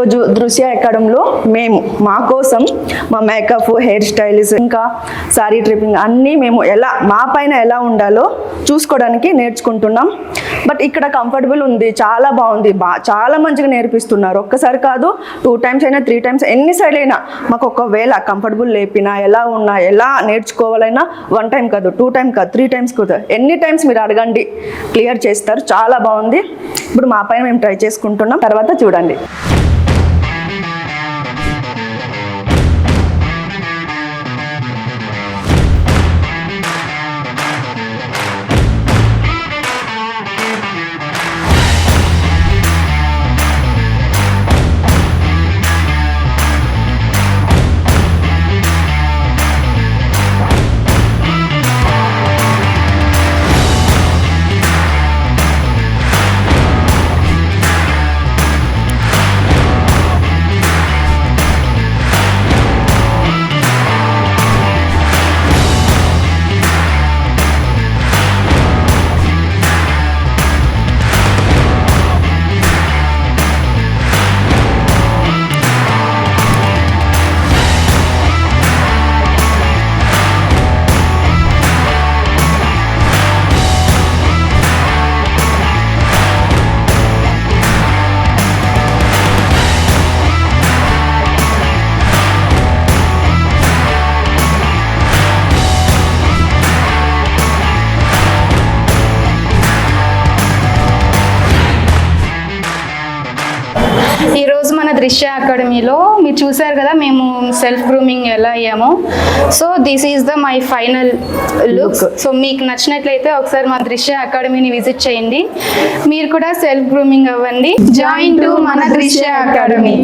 ఈరోజు దృశ్య అకాడమీలో మేము మా కోసం మా మేకప్, హెయిర్ స్టైల్స్, ఇంకా సారీ ట్రిప్పింగ్ అన్నీ మేము మా పైన ఎలా ఉండాలో చూసుకోవడానికి నేర్చుకుంటున్నాం. బట్ ఇక్కడ కంఫర్టబుల్ ఉంది, చాలా బాగుంది, చాలా మంచిగా నేర్పిస్తున్నారు. ఒక్కసారి కాదు, 2 times అయినా 3 times ఎన్నిసార్లు అయినా మాకు ఒకవేళ కంఫర్టబుల్ లేపినా, ఎలా ఉన్నా, ఎలా నేర్చుకోవాలైనా 1 time కాదు, 2 times కాదు, 3 times కాదు, ఎన్ని టైమ్స్ మీరు అడగండి, క్లియర్ చేస్తారు. చాలా బాగుంది. ఇప్పుడు మా పైన మేము ట్రై చేసుకుంటున్నాం, తర్వాత చూడండి. ఈరోజు మన దృశ్య అకాడమీలో మీరు చూసారు కదా మేము సెల్ఫ్ గ్రూమింగ్ ఎలా అయ్యామో. So this is the my final look. So మీకు నచ్చినట్లయితే ఒకసారి మా దృశ్య అకాడమీని విజిట్ చేయండి, మీరు కూడా సెల్ఫ్ గ్రూమింగ్ అవ్వండి. జాయిన్ టు మన దృశ్య అకాడమీ.